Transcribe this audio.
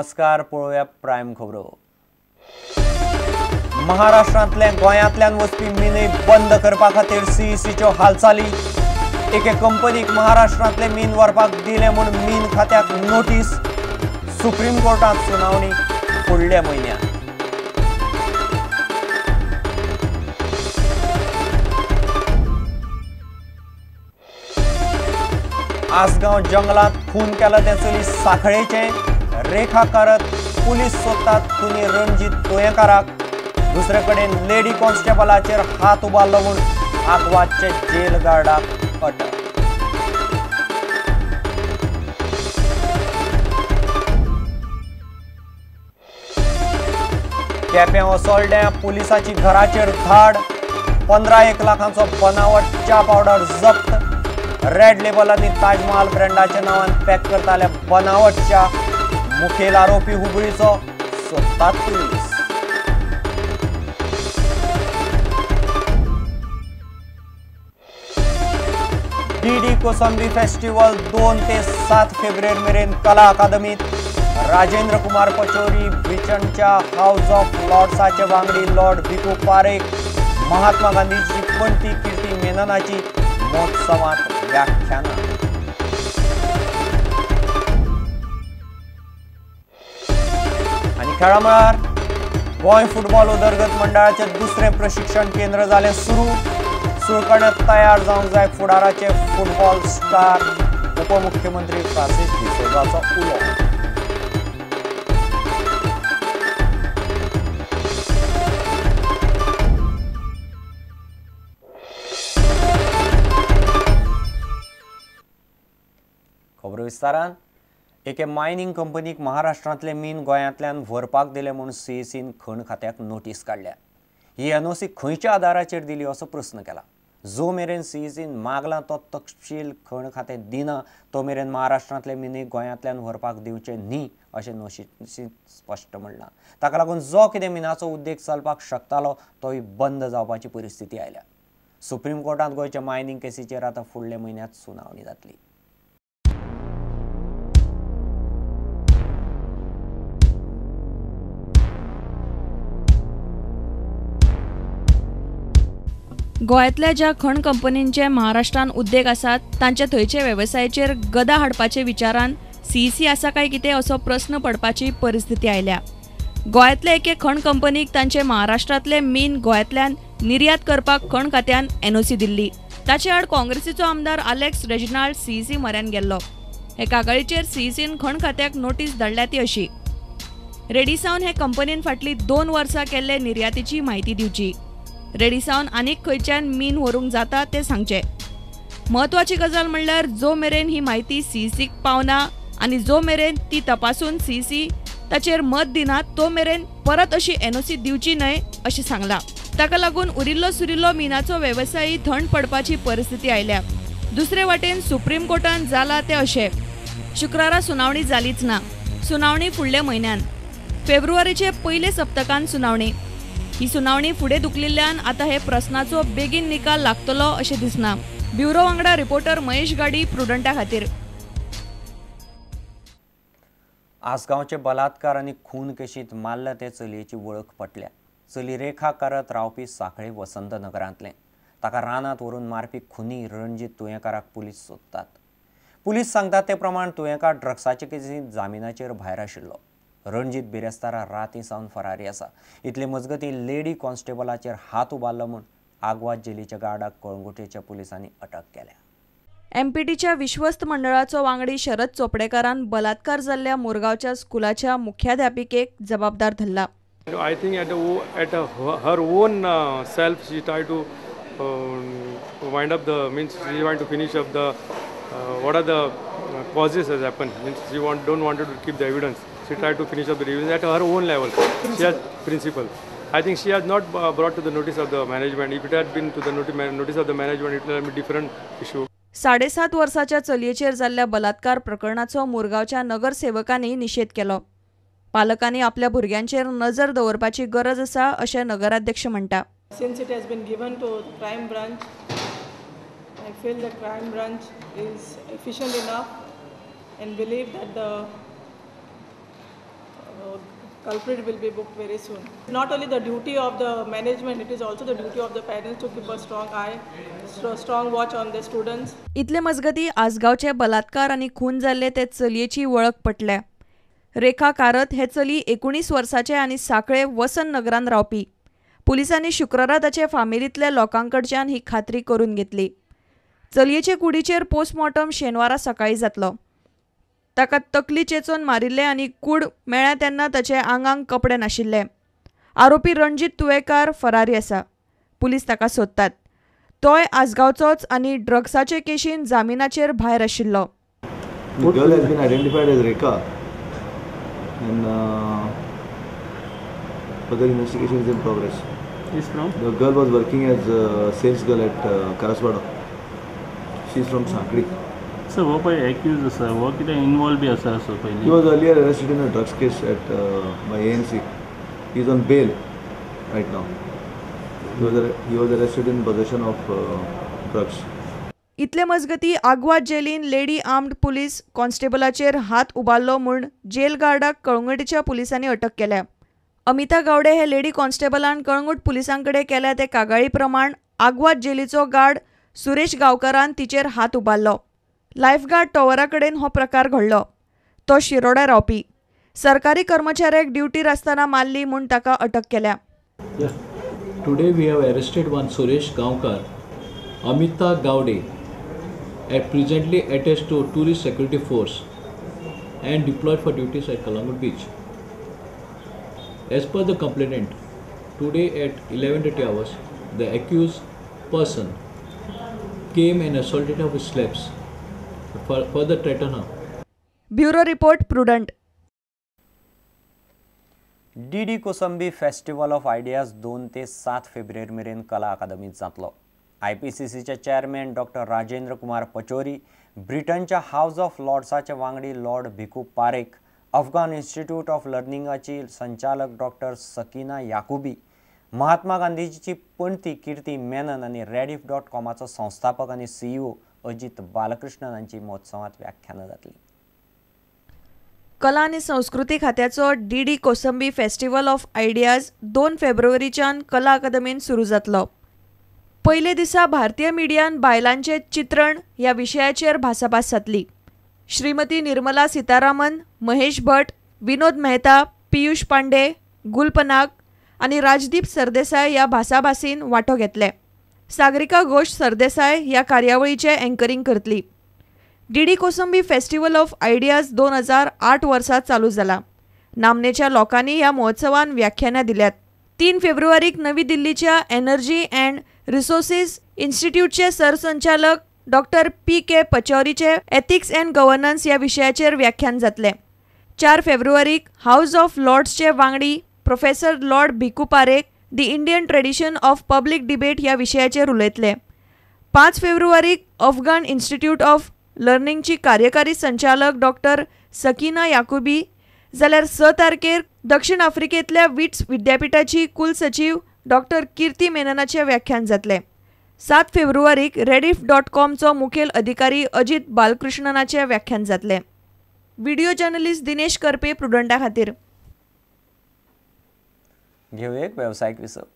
नमस्कार, पळोवया प्रायम खबरो। महाराष्ट्रांतल्या गोंयांतल्यान वचपी मीनय बंद करपा खातीर सीईसीच्यो हालचाली। एके कंपनीक महाराष्ट्रांतले मीन व्हरपाक दिले म्हूण मीन खात्याक नोटीस। सुप्रीम कोर्टात सुनावणी फुडल्या म्हयन्यात। आसगांव जंगलात खून केला ते चली साखळेचे रेखा करत पुलीस सोदतात खुनी रणजीत तुयेकाराक। दुसरे कडेन लेडी कॉन्स्टेबलाचेर हात उबारलो म्हूण आग्वादचे जेल गार्डाक अटक। केप्यां असोळड्या पुलिसाची घराचेर धाड। 15 लाखांचो बनावट च्या पावडर जप्त। रेड लेबलांनी ताजमहल ब्रँडाच्या नावान पॅक करताल्या बनावटच्या मुखेल आरोपी हुबळीचो सोदतात पुलीस। डीडी कोसंबी फेस्टिवल 2 ते 7 फेब्रुवारी मेरेन कला अकादमीत। राजेंद्र कुमार पचौरी बिचणच्या हाऊस ऑफ लॉर्ड्साचे वांगडी लॉर्ड भिकू पारेख, महात्मा गांधीची पणती कीर्ती मेननाची महोत्सवात व्याख्याना। आणि खेळा मळार गोंय फुटबॉल उदरगत मंडळाचे दुसरे प्रशिक्षण केंद्र जाले सुरू। सुळकण्यात तयार जावंक जाय फुडाराचे फुटबॉल स्टार। उपमुख्यमंत्री फ्रांसीस डिसोजाचो उलो। खबर विस्तारान एके मायनिंग कंपनीक महाराष्ट्रांतले मीन गोंयांतल्यान व्हरपाक दिले म्हूण सीईसीन खण खात्याक नोटीस काडल्या। ही एनओसी खंयच्या आदाराचेर दिली असो प्रस्न केला। जो मेरेन सीईसीन मागला तो तपशील खण खातें दिना तो मेरेन महाराष्ट्रांतले मीन गोंयांतल्यान व्हरपाक दिवचे न्ही अशें नोटीसींत स्पश्ट म्हणलां। ताका लागून जो कितें मिनाचो उद्देग चलपाक शकतालो तोय बंद जावपाची परिस्थिती आयल्या। सुप्रीम कोर्टांत गोंयच्या मायनिंग केसीचेर आतां फुडल्या म्हयन्यात सुनावणी जातली। गोंयांतल्या ज्या खण कंपनींचे महाराष्ट्रान उद्देग आसात तांचे थंयचे वेवसायाचेर गदा हाडपाचे विचारान सीईसी आसा काय कितें असो प्रस्न पडपाची परिस्थिती आयल्या। गोंयांतले एके खण कंपनीक तांचे महाराष्ट्रांतले मीन गोंयांतल्यान निर्यात करपाक खण खात्यान एनओसी दिल्ली। ताचे आड काँग्रेसीचो आमदार आलेक्स रेजिनाल्ड सीईसी म्हऱ्यान गेल्लो। हे कागाळीचेर सीईसीन खण खात्याक नोटीस धाडल्या ती अशी: रेडिसावन हे कंपनीन फाटली 2 वर्सां केल्ले निर्यातीची म्हायती दिवची। रेडिसावन आनीक खंयच्यान मीन व्हरूंक जाता ते सांगचे। म्हत्वाची गजाल म्हणल्यार जो मेरेन ही म्हायती सीईसीक पावना आनी जो मेरेन ती तपासून सीईसी ताचेर मत दिना तो मेरेन परत अशी एनओसी दिवची न्हय अशें सांगलां। ताका लागून उरिल्लो सुरिल्लो मिनाचो वेवसायी थंड पडपाची परिस्थिती आयल्या। दुसरे वाटेन सुप्रीम कोर्टान जाला ते अशें। शुक्रारा सुनावणी जालीच ना। सुनावणी फुडल्या म्हयन्यान फेब्रुवारीचे पयले सप्तकांत सुनावणी। ही सुनावणी फुडें धुकलिल्ल्यान आतां हे प्रस्नाचो बेगीन निकाल लागतलो अशें दिसना। ब्युरो वांगडा रिपोर्टर महेश गाडी, प्रुडंटा खातीर। आसगांवचे बलात्कार आनी खून केशींत मारल्या ते चलयेची वळख पटल्या। चली रेखा करत रावपी साखळे वसंत नगरांतले। ताका रानांत व्हरून मारपी खुनी रणजीत तुयेकाराक पुलीस सोदतात। पुलीस सांगतात ते प्रमाण तुयेकार ड्रग्साचे केसींत जामिनाचेर भायर आशिल्लो। रणजीत बिरेस्तारा राती सावन फरारी आसा। इतले मजगती लेडी कॉन्स्टेबलाचेर हात उबारलो म्हूण आग्वाद जेलीच्या गार्डाक कळंगुटेच्या पुलिसांनी अटक केल्या। एमपीटीच्या विश्वस्त मंडळाचो वांगडी शरद चोपडेकारान बलात्कार जाल्ल्या मुरगांवच्या स्कुलाच्या मुख्याध्यापिकेक जबाबदार धरला। I think at her own self she tried to wind up the means she wanted to finish up the what are the causes has happened means she don't wanted to keep the evidence. She tried to finish up the evidence at her own level. She has principle. I think she has not brought to the notice of the management. If it had been to the notice of the management, it would have been a different issue. 7.5 वर्साच्या चलयेचेर जाल्ल्या बलात्कार प्रकरणाचो मुरगांवच्या नगरसेवकांनी निषेध केलो। पालकांनी आपल्या भुरग्यांचेर नजर दवरपाची गरज आसा अशें नगराध्यक्ष म्हणटा। Since it has been given to crime branch, I feel the crime branch is efficient enough and believe that the culprit will be booked very soon. Not only the duty of the management, it is also the duty of the parents to keep a strong eye, strong watch on the students. इतले मजगती आसगावचे बलात्कार आणि खून जाल्ले ते चलयेची वळख पटल्या. रेखा कारत हे चली 19 वर्साचे आणि साखळे वसंत नगरान रावपी. पुलिसांनी शुक्रारा ताचे फामिलीतल्या लोकांकडच्यान ही खात्री करून घेतली. चलयेचे कुडीचेर पोस्टमॉर्टम शेनवारा सकाळी जातलो. ताका तकली चेचून मारिल्ले आणि कूड मेळ्ळ्या तेन्ना ताचे आंगांक कपडे नाशिल्ले. आरोपी रणजीत तुवेकार फरारी आसा. पुलीस ताका सोदतात. तोय आसगावचोच आणि ड्रग्साचे केशीन जामिनाचेर भायर आशिल्लो. The girl has been identified as Rekha, and further investigation is in progress. Is from? The girl was working as a sales girl at Karaswada. She is from Sakri. So, वो कोई accused sir, वो किती involved भी असा असो He पहिले. was earlier arrested in a drugs case at by ANC. He is on bail right now. He was arrested in possession of drugs. इतले मजगती Aguada Jelin lady armed police कॉन्स्टेबलाचेर हात उबारलो म्हूण जेल गार्डाक कळंगुटीच्या पुलिसांनी अटक केल्या. अमिता गावडे हे लेडी कॉन्स्टेबलान कळंगूट पुलिसांकडे केल्या ते कागाळी प्रमाण आग्वाद जेलीचो गार्ड सुरेश गांवकारान तिचेर हात उबारलो. लायफगार्ड टॉवरा कडेन हो प्रकार घडलो. तो शिरोड्या रावपी. सरकारी कर्मचाऱ्याक ड्युटीर आसतना मारली म्हूण ताका अटक केल्या. Today we have arrested one Suresh Gaonkar, Amita Gowde, presently attached to Tourist Security Force and deployed for duties at Kalangut Beach. As per the complainant, today at 11:30 hours, the accused person came and assaulted her with slaps, further threatened her. Bureau report Prudent. D Kosambi festival of ideas 2 ते 7 फेब्रुवारी मेरेन कला अकादमीत जातलो. IPCCचे chairman doctor Rajendra Kumar Pachauri, ब्रिटनच्या house of लॉर्ड्साचे वांगडी lord Bhikhu Parekh, Afghan institute of लर्निंगाची संचालक डॉक्टर सकीना याकुबी, महात्मा गांधीजीची पणती कीर्ती मेनन आणि rediff.comचो संस्थापक आणि CEO अजित बालकृष्णन हांची महोत्सवात व्याख्यानां जातली. कला आणि संस्कृती खात्याचो D Kosambi festival of ideas 2 फेब्रुवारीच्यान कला अकादमीन सुरू जातलो. पयले दिसा भारतीय मिडियान बायलांचे चित्रण ह्या विशयाचेर भासाभास जातली. श्रीमती निर्मला सीतारामन, महेश भट, विनोद मेहता, पियुष पांडे, गुल पनाग आणि राजदीप सरदेसाय ह्या भासाभासीन वांटो घेतले. सागरिका घोष सरदेसाय ह्या कार्यावळीचे एंकरिंग करतली. D Kosambi festival of ideas 2008 वर्सा चालू जाला. नामनेच्या लोकांनी ह्या महोत्सवान व्याख्यानां दिल्यात. 3 फेब्रुवारीक नवी दिल्लीच्या एनर्जी अँड रिसोर्सेस इन्स्टिट्यूटचे सरसंचालक डॉक्टर PK पचौरीचे एथिक्स अँड गव्हर्नन्स ह्या विशयाचेर व्याख्यान जातले. 4 फेब्रुवारीक हाऊस ऑफ लॉर्ड्सचे वांगडी professor Lord Bhikhu Parekh the Indian tradition of public debate ह्या विशयाचेर उलयतले. 5 फेब्रुवारीक अफगाण इन्स्टिट्यूट ऑफ लर्निंगची कार्यकारी संचालक डॉक्टर सकीना याकुबी, जाल्यार 6 तारखेर दक्षिण आफ्रिकेंतल्या विट्स विद्यापीठाची कुलसचिव डॉक्टर कीर्ती मेननाचे व्याख्यान जातले. 7 फेब्रुवारीक rediff.comचो मुखेल अधिकारी अजित बालकृष्णनाचे व्याख्यान जातले. व्हिडिओ जर्नलिस्ट दिनेश करपे प्रुडंटा खातीर. घेऊ एक व्यावसायिक विसप.